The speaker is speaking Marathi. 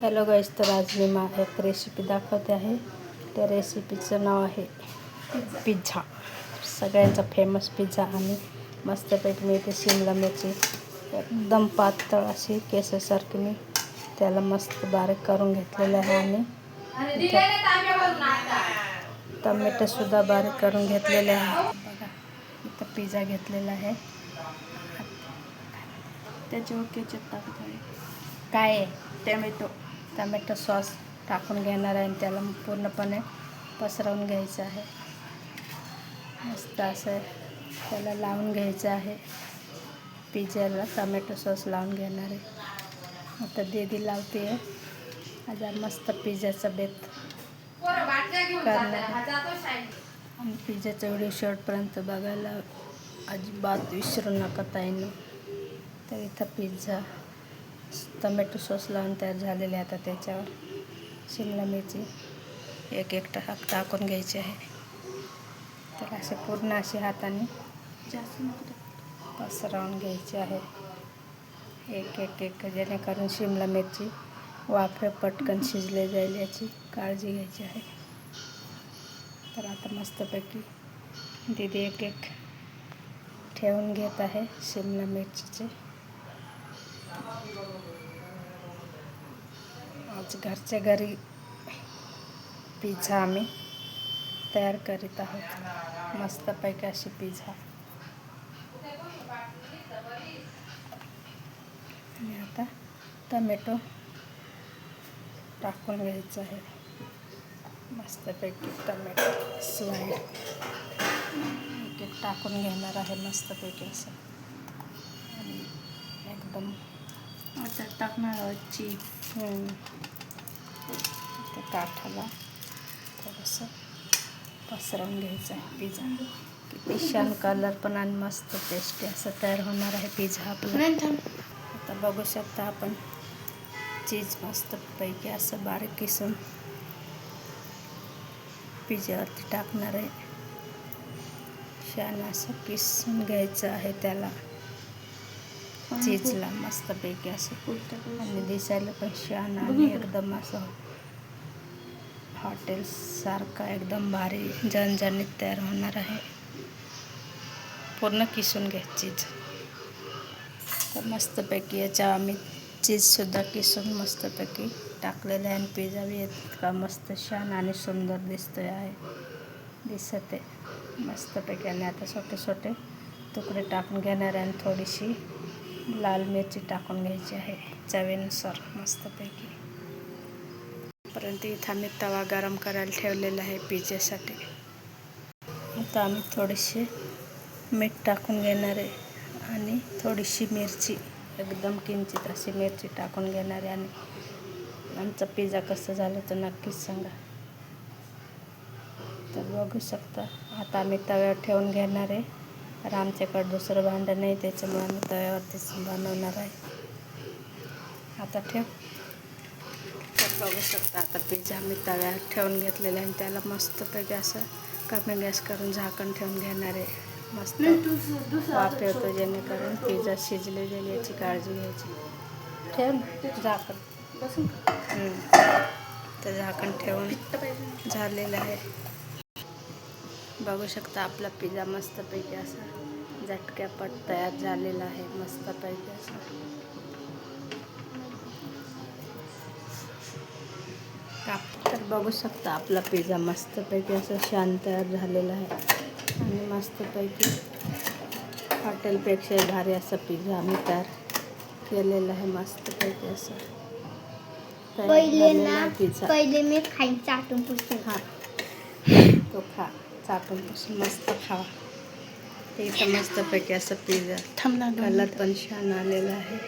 हॅलो गाईस, तर आज मी एक रेसिपी दाखवते आहे. त्या रेसिपीचं नाव आहे पिझ्झा. सगळ्यांचा फेमस पिझ्झा. आणि मस्तपैकी मी इथे शिमला मिरची एकदम पातळ अशी केसासारखी मी त्याला मस्त बारीक करून घेतलेलं आहे. आणि टमॅटोसुद्धा बारीक करून घेतलेले आहे. बघा, इथं पिझ्झा घेतलेला आहे. त्याच्यावर केचप टाकत आहे. काय आहे? टमॅटो सॉस टाकून घेणार आहे आणि त्याला पूर्णपणे पसरवून घ्यायचं आहे. मस्त असं त्याला लावून घ्यायचं आहे. पिझ्झाला टमॅटो सॉस लावून घेणार आहे. आता दीदी लावते आहे. आज मस्त पिझ्झाचा बेत करणार आहे. आणि पिझ्झाचा व्हिडिओ शेवटपर्यंत बघायला अजिबात विसरू नका ताईंनो. तर इथं पिझ्झा टमॅटो सॉस लावून तयार झालेले. आता त्याच्यावर शिमला मिरची एक टाकून घ्यायची आहे. तर असे पूर्ण असे हाताने पसरवून घ्यायचे आहे. एक जेणेकरून शिमला मिरची वाफे पटकन शिजले जाईल याची काळजी घ्यायची आहे. तर आता मस्तपैकी दीदी एक ठेवून घेत आहे शिमला मिरचीचे. आज घरच्या घरी पिझ्झा आम्ही तयार करीत आहोत. मस्तपैकी अशी पिझ्झा. आणि आता टमॅटो टाकून घ्यायचं आहे. मस्तपैकी टमॅटो स्लाइड एक टाकून घेणार आहे मस्तपैकी असं. आणि एकदम आता टाकणार चीज. त्या काठाला थोडंसं पसरवून घ्यायचं आहे पिझ्झा. किती छान कलर पण आणि मस्त टेस्टी असं तयार होणार आहे पिझ्झा आपला. आता बघू शकता आपण चीज मस्तपैकी असं बारीक किसून पिझ्झावरती टाकणार आहे. छान असं किसून घ्यायचं आहे त्याला चीजला मस्तपैकी असं. आणि दिसायला पण छान आणि एकदम असं हॉटेलसारखं एकदम भारी झणझणीत तयार होणार आहे. पूर्ण किसून घ्या चीज. तर मस्तपैकी याच्या आम्ही चीजसुद्धा किसून मस्तपैकी टाकलेलं आहे. आणि पिझ्झा बी इतका मस्त छान आणि सुंदर दिसत आहे मस्तपैकी. आणि आता छोटे तुकडे टाकून घेणार आहे. आणि थोडीशी लाल मिरची टाकून घ्यायची आहे चवीनुसार मस्तपैकी. परंतु इथं आम्ही तवा गरम करायला ठेवलेला आहे पिझ्झासाठी. आता आम्ही थोडेसे मीठ टाकून घेणार आहे. आणि थोडीशी मिरची एकदम किंचित अशी मिरची टाकून घेणार आहे. आणि आमचा पिझ्झा कसं झालं तर नक्कीच सांगा. तर बघू शकता आता आम्ही तव्यावर ठेवून घेणार आहे. तर आमच्याकडे दुसरं भांडं नाही, त्याच्यामुळे आम्ही तव्यावरतीच बनवणार आहे. आता ठेव. तर बघू शकता आता पिझ्झा आम्ही तव्यावर ठेवून घेतलेला आहे. आणि त्याला मस्तपैकी असं कमी गॅस करून झाकण ठेवून घेणार आहे. मस्त वाफ येतो जेणेकरून पिझ्झा शिजले जाईल याची काळजी घ्यायची. ठेव झाकण. तर झाकण ठेवून झालेलं आहे. बघू शकता आपला पिझ्झा मस्तपैकी असा झटक्यापट तयार झालेला आहे. मस्तपैकी असं तर बघू शकता आपला पिझ्झा मस्तपैकी असं छान तयार झालेला आहे. आणि मस्तपैकी हॉटेलपेक्षा भारी असा पिझ्झा आम्ही तयार केलेला आहे. मस्तपैकी असं पहिले मी खाईन चाटून पुसून. हां, तो खा चाटून पुसून मस्त खावा. ते इथं मस्तपैकी असं पिझ्झा कलर पण छान आलेला आहे.